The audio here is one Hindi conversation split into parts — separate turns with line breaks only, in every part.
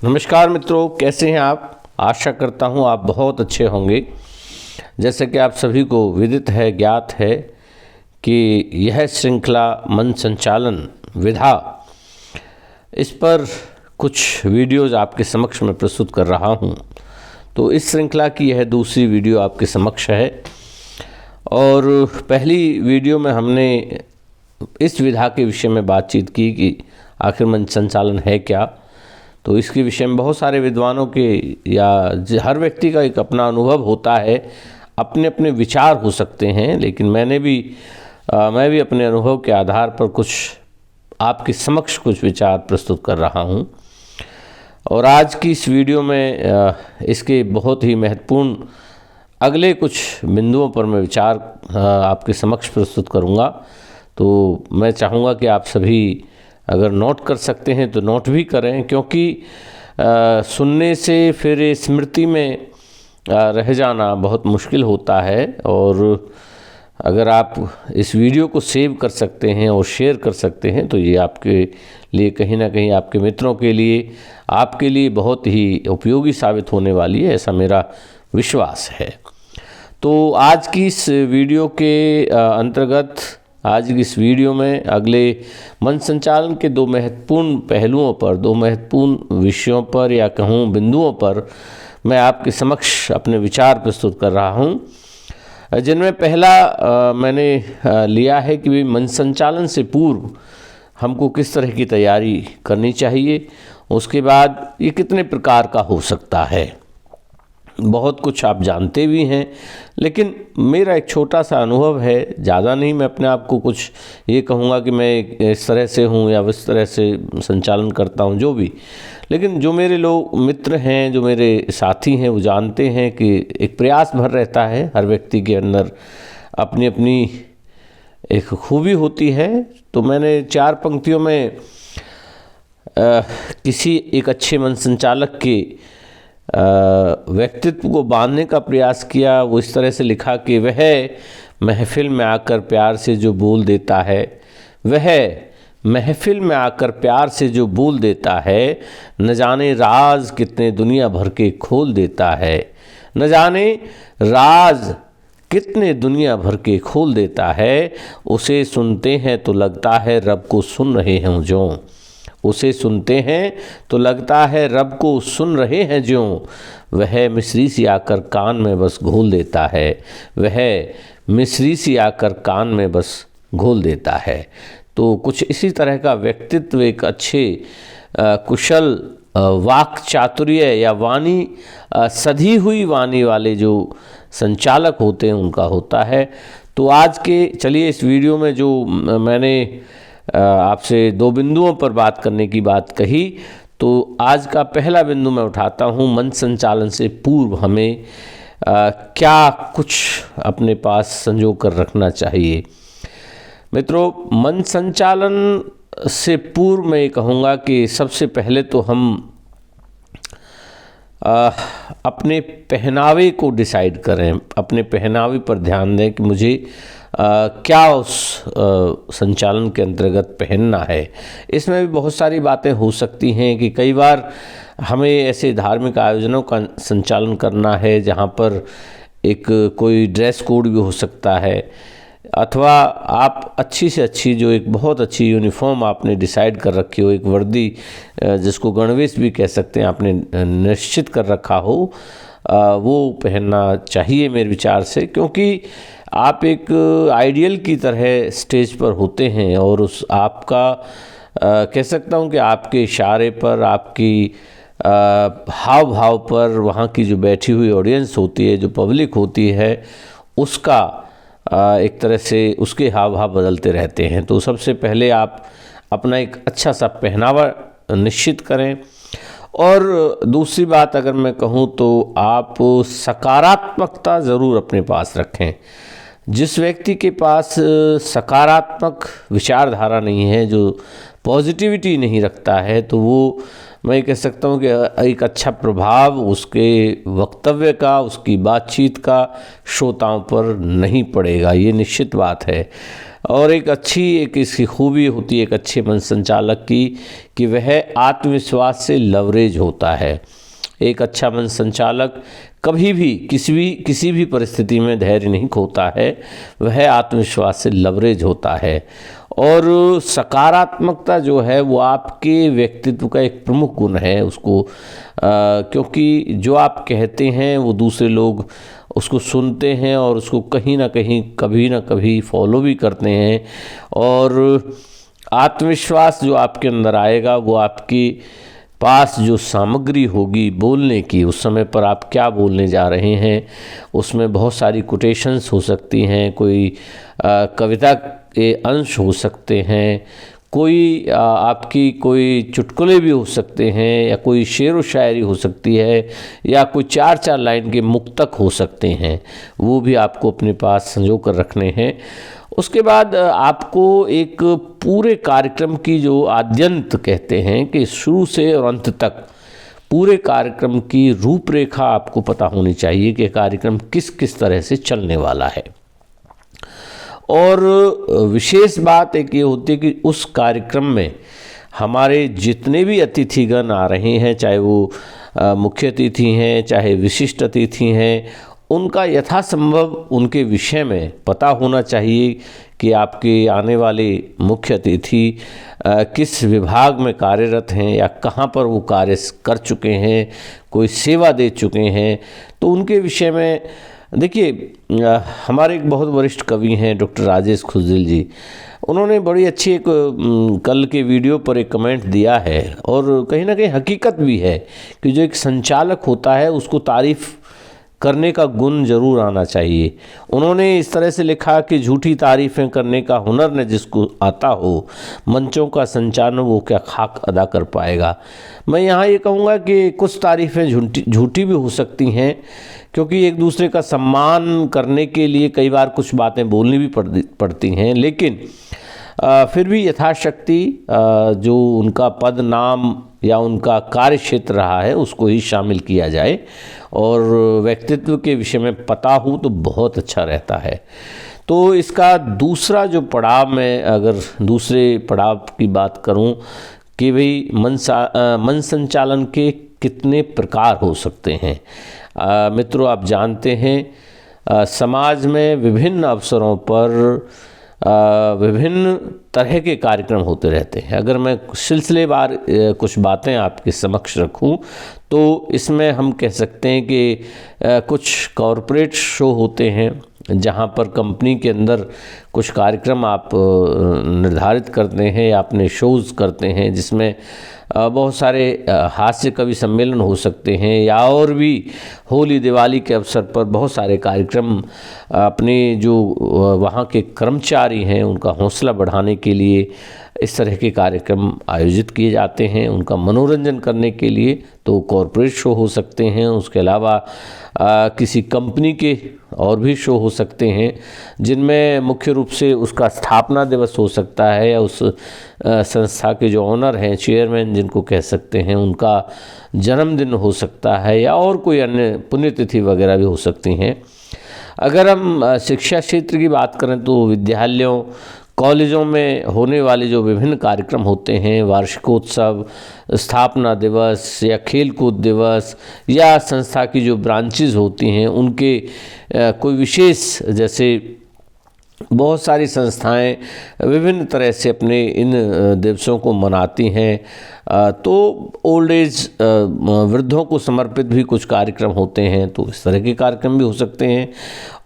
नमस्कार मित्रों, कैसे हैं आप। आशा करता हूं आप बहुत अच्छे होंगे। जैसे कि आप सभी को विदित है, ज्ञात है कि यह श्रृंखला मन संचालन विधा, इस पर कुछ वीडियोज़ आपके समक्ष में प्रस्तुत कर रहा हूं। तो इस श्रृंखला की यह दूसरी वीडियो आपके समक्ष है। और पहली वीडियो में हमने इस विधा के विषय में बातचीत की कि आखिर मन संचालन है क्या। तो इसके विषय में बहुत सारे विद्वानों के या हर व्यक्ति का एक अपना अनुभव होता है, अपने अपने विचार हो सकते हैं, लेकिन मैं भी अपने अनुभव के आधार पर कुछ आपके समक्ष कुछ विचार प्रस्तुत कर रहा हूं। और आज की इस वीडियो में इसके बहुत ही महत्वपूर्ण अगले कुछ बिंदुओं पर मैं विचार आपके समक्ष प्रस्तुत करूंगा। तो मैं चाहूँगा कि आप सभी अगर नोट कर सकते हैं तो नोट भी करें, क्योंकि सुनने से फिर स्मृति में रह जाना बहुत मुश्किल होता है। और अगर आप इस वीडियो को सेव कर सकते हैं और शेयर कर सकते हैं तो ये आपके लिए कहीं ना कहीं आपके मित्रों के लिए, आपके लिए बहुत ही उपयोगी साबित होने वाली है, ऐसा मेरा विश्वास है। तो आज की इस वीडियो के अंतर्गत, आज की इस वीडियो में अगले मन संचालन के दो महत्वपूर्ण पहलुओं पर, दो महत्वपूर्ण विषयों पर या कहूँ बिंदुओं पर मैं आपके समक्ष अपने विचार प्रस्तुत कर रहा हूँ, जिनमें पहला मैंने लिया है कि मन संचालन से पूर्व हमको किस तरह की तैयारी करनी चाहिए। उसके बाद ये कितने प्रकार का हो सकता है। बहुत कुछ आप जानते भी हैं, लेकिन मेरा एक छोटा सा अनुभव है, ज़्यादा नहीं। मैं अपने आप को कुछ ये कहूँगा कि मैं इस तरह से हूँ या इस तरह से संचालन करता हूँ, जो भी। लेकिन जो मेरे लोग मित्र हैं, जो मेरे साथी हैं, वो जानते हैं कि एक प्रयास भर रहता है। हर व्यक्ति के अंदर अपनी अपनी एक खूबी होती है। तो मैंने 4 पंक्तियों में किसी एक अच्छे मन संचालक के व्यक्तित्व को बांधने का प्रयास किया। वो इस तरह से लिखा कि वह महफिल में आकर प्यार से जो बोल देता है, वह महफिल में आकर प्यार से जो बोल देता है, न जाने राज कितने दुनिया भर के खोल देता है। न जाने राज कितने दुनिया भर के खोल देता है। उसे सुनते हैं तो लगता है रब को सुन रहे हैं जो। उसे सुनते हैं तो लगता है रब को सुन रहे हैं ज्यों। वह मिस्री सी आकर कान में बस घोल देता है। वह मिस्री सी आकर कान में बस घोल देता है। तो कुछ इसी तरह का व्यक्तित्व एक अच्छे कुशल वाक चातुर्य या वाणी सधी हुई वाणी वाले जो संचालक होते हैं उनका होता है। तो आज के चलिए इस वीडियो में जो मैंने आपसे 2 बिंदुओं पर बात करने की बात कही, तो आज का पहला बिंदु मैं उठाता हूँ, मन संचालन से पूर्व हमें क्या कुछ अपने पास संजो कर रखना चाहिए। मित्रों, मन संचालन से पूर्व मैं ये कहूँगा कि सबसे पहले तो हम अपने पहनावे को डिसाइड करें, अपने पहनावे पर ध्यान दें कि मुझे क्या उस संचालन के अंतर्गत पहनना है। इसमें भी बहुत सारी बातें हो सकती हैं कि कई बार हमें ऐसे धार्मिक आयोजनों का संचालन करना है जहाँ पर एक कोई ड्रेस कोड भी हो सकता है, अथवा आप अच्छी से अच्छी जो एक बहुत अच्छी यूनिफॉर्म आपने डिसाइड कर रखी हो, एक वर्दी जिसको गणवेश भी कह सकते हैं, आपने निश्चित कर रखा हो, वो पहनना चाहिए मेरे विचार से। क्योंकि आप एक आइडियल की तरह स्टेज पर होते हैं और उस आपका कह सकता हूँ कि आपके इशारे पर, आपकी हाव भाव पर वहाँ की जो बैठी हुई ऑडियंस होती है, जो पब्लिक होती है, उसका एक तरह से उसके हाव भाव बदलते रहते हैं। तो सबसे पहले आप अपना एक अच्छा सा पहनावा निश्चित करें। और दूसरी बात अगर मैं कहूँ तो आप सकारात्मकता ज़रूर अपने पास रखें। जिस व्यक्ति के पास सकारात्मक विचारधारा नहीं है, जो पॉजिटिविटी नहीं रखता है, तो वो मैं कह सकता हूँ कि एक अच्छा प्रभाव उसके वक्तव्य का, उसकी बातचीत का श्रोताओं पर नहीं पड़ेगा, ये निश्चित बात है। और एक इसकी खूबी होती है एक अच्छे मन संचालक की कि वह आत्मविश्वास से लवरेज होता है। एक अच्छा मन संचालक कभी भी किसी भी परिस्थिति में धैर्य नहीं खोता है, वह आत्मविश्वास से लवरेज होता है। और सकारात्मकता जो है वो आपके व्यक्तित्व का एक प्रमुख गुण है उसको, क्योंकि जो आप कहते हैं वो दूसरे लोग उसको सुनते हैं और उसको कहीं ना कहीं कभी ना कभी फॉलो भी करते हैं। और आत्मविश्वास जो आपके अंदर आएगा वो आपकी पास जो सामग्री होगी बोलने की, उस समय पर आप क्या बोलने जा रहे हैं, उसमें बहुत सारी कोटेशंस हो सकती हैं, कोई कविता के अंश हो सकते हैं, कोई आपकी कोई चुटकुले भी हो सकते हैं, या कोई शेर व शायरी हो सकती है, या कोई 4-4 लाइन के मुक्तक हो सकते हैं, वो भी आपको अपने पास संजो कर रखने हैं। उसके बाद आपको एक पूरे कार्यक्रम की जो आद्यंत कहते हैं कि शुरू से और अंत तक पूरे कार्यक्रम की रूपरेखा आपको पता होनी चाहिए कि कार्यक्रम किस किस तरह से चलने वाला है। और विशेष बात एक ये होती है कि उस कार्यक्रम में हमारे जितने भी अतिथिगण आ रहे हैं, चाहे वो मुख्य अतिथि हैं चाहे विशिष्ट अतिथि हैं, उनका यथासंभव उनके विषय में पता होना चाहिए कि आपके आने वाले मुख्य अतिथि किस विभाग में कार्यरत हैं या कहाँ पर वो कार्य कर चुके हैं, कोई सेवा दे चुके हैं। तो उनके विषय में देखिए, हमारे एक बहुत वरिष्ठ कवि हैं डॉक्टर राजेश खुजदिल जी, उन्होंने बड़ी अच्छी एक कल के वीडियो पर एक कमेंट दिया है, और कहीं ना कहीं हकीकत भी है कि जो एक संचालक होता है उसको तारीफ़ करने का गुण जरूर आना चाहिए। उन्होंने इस तरह से लिखा कि झूठी तारीफ़ें करने का हुनर न जिसको आता हो, मंचों का संचालन वो क्या खाक अदा कर पाएगा। मैं यहाँ ये कहूँगा कि कुछ तारीफ़ें झूठी भी हो सकती हैं, क्योंकि एक दूसरे का सम्मान करने के लिए कई बार कुछ बातें बोलनी भी पड़ती हैं, लेकिन फिर भी यथाशक्ति जो उनका पद नाम या उनका कार्य क्षेत्र रहा है उसको ही शामिल किया जाए, और व्यक्तित्व के विषय में पता हो तो बहुत अच्छा रहता है। तो इसका दूसरा जो पड़ाव, मैं अगर दूसरे पड़ाव की बात करूं कि भाई मन संचालन के कितने प्रकार हो सकते हैं। मित्रों, आप जानते हैं समाज में विभिन्न अवसरों पर विभिन्न तरह के कार्यक्रम होते रहते हैं। अगर मैं सिलसिलेवार कुछ बातें आपके समक्ष रखूं तो इसमें हम कह सकते हैं कि कुछ कॉरपोरेट शो होते हैं जहां पर कंपनी के अंदर कुछ कार्यक्रम आप निर्धारित करते हैं या अपने शोज़ करते हैं, जिसमें बहुत सारे हास्य कवि सम्मेलन हो सकते हैं, या और भी होली दिवाली के अवसर पर बहुत सारे कार्यक्रम अपने जो वहाँ के कर्मचारी हैं उनका हौसला बढ़ाने के लिए इस तरह के कार्यक्रम आयोजित किए जाते हैं, उनका मनोरंजन करने के लिए। तो कॉरपोरेट शो हो सकते हैं, उसके अलावा किसी कंपनी के और भी शो हो सकते हैं, जिनमें मुख्य रूप से उसका स्थापना दिवस हो सकता है, या उस संस्था के जो ऑनर हैं, चेयरमैन जिनको कह सकते हैं, उनका जन्मदिन हो सकता है, या और कोई अन्य पुण्यतिथि वगैरह भी हो सकती हैं। अगर हम शिक्षा क्षेत्र की बात करें तो विद्यालयों कॉलेजों में होने वाले जो विभिन्न कार्यक्रम होते हैं, वार्षिकोत्सव, स्थापना दिवस या खेलकूद दिवस, या संस्था की जो ब्रांचेज होती हैं उनके कोई विशेष, जैसे बहुत सारी संस्थाएं विभिन्न तरह से अपने इन दिवसों को मनाती हैं। तो ओल्ड एज वृद्धों को समर्पित भी कुछ कार्यक्रम होते हैं, तो इस तरह के कार्यक्रम भी हो सकते हैं।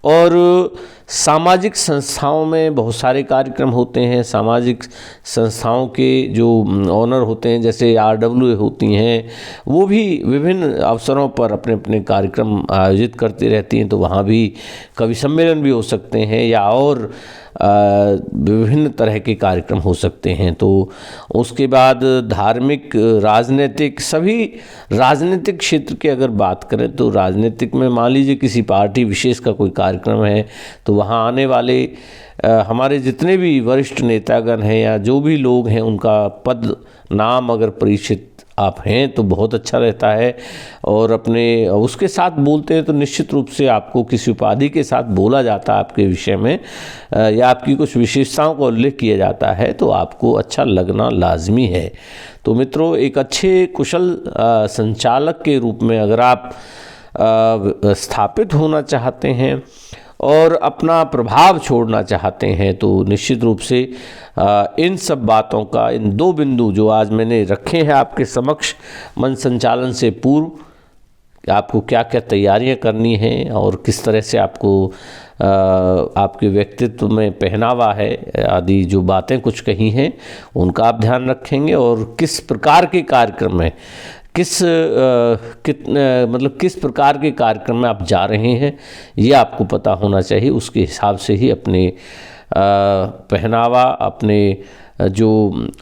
और सामाजिक संस्थाओं में बहुत सारे कार्यक्रम होते हैं। सामाजिक संस्थाओं के जो ऑनर होते हैं, जैसे RWA होती हैं, वो भी विभिन्न अवसरों पर अपने अपने कार्यक्रम आयोजित करती रहती हैं, तो वहाँ भी कवि सम्मेलन भी हो सकते हैं, या और विभिन्न तरह के कार्यक्रम हो सकते हैं। तो उसके बाद धार्मिक, राजनीतिक, सभी राजनीतिक क्षेत्र की अगर बात करें तो राजनीतिक में मान लीजिए किसी पार्टी विशेष का कोई कार्यक्रम है, तो वहाँ आने वाले हमारे जितने भी वरिष्ठ नेतागण हैं या जो भी लोग हैं उनका पद नाम अगर परिचित आप हैं तो बहुत अच्छा रहता है। और अपने उसके साथ बोलते हैं तो निश्चित रूप से आपको किसी उपाधि के साथ बोला जाता है आपके विषय में, या आपकी कुछ विशेषताओं का उल्लेख किया जाता है, तो आपको अच्छा लगना लाजमी है। तो मित्रों, एक अच्छे कुशल संचालक के रूप में अगर आप स्थापित होना चाहते हैं और अपना प्रभाव छोड़ना चाहते हैं, तो निश्चित रूप से इन सब बातों का, इन 2 बिंदु जो आज मैंने रखे हैं आपके समक्ष, मन संचालन से पूर्व आपको क्या क्या तैयारियां करनी हैं और किस तरह से आपको आपके व्यक्तित्व में पहनावा है आदि जो बातें कुछ कही हैं उनका आप ध्यान रखेंगे, और किस प्रकार के कार्यक्रम में किस प्रकार के कार्यक्रम में आप जा रहे हैं ये आपको पता होना चाहिए। उसके हिसाब से ही अपने पहनावा, अपने जो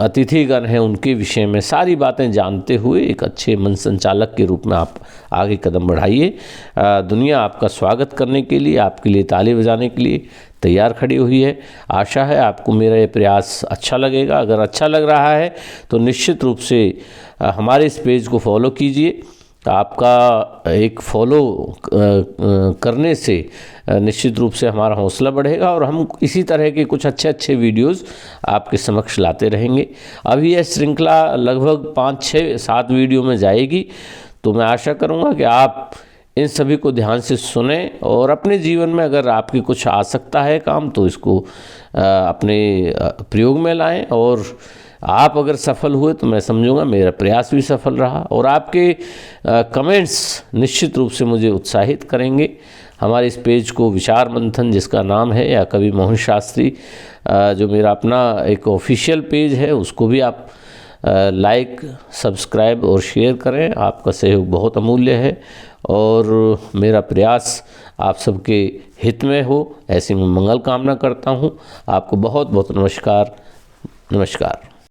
अतिथिगण हैं उनके विषय में सारी बातें जानते हुए एक अच्छे मन संचालक के रूप में आप आगे कदम बढ़ाइए। दुनिया आपका स्वागत करने के लिए, आपके लिए ताली बजाने के लिए तैयार खड़ी हुई है। आशा है आपको मेरा ये प्रयास अच्छा लगेगा। अगर अच्छा लग रहा है तो निश्चित रूप से हमारे इस पेज को फॉलो कीजिए। आपका एक फॉलो करने से निश्चित रूप से हमारा हौसला बढ़ेगा और हम इसी तरह के कुछ अच्छे अच्छे वीडियोस आपके समक्ष लाते रहेंगे। अभी यह श्रृंखला लगभग 5, 6, 7 वीडियो में जाएगी, तो मैं आशा करूँगा कि आप इन सभी को ध्यान से सुने और अपने जीवन में अगर आपकी कुछ आ सकता है काम तो इसको अपने प्रयोग में लाएं। और आप अगर सफल हुए तो मैं समझूंगा मेरा प्रयास भी सफल रहा, और आपके कमेंट्स निश्चित रूप से मुझे उत्साहित करेंगे। हमारे इस पेज को विचार मंथन जिसका नाम है, या कवि मोहन शास्त्री जो मेरा अपना एक ऑफिशियल पेज है, उसको भी आप लाइक, सब्सक्राइब और शेयर करें। आपका सहयोग बहुत अमूल्य है और मेरा प्रयास आप सबके हित में हो, ऐसी मैं मंगल कामना करता हूँ। आपको बहुत बहुत नमस्कार।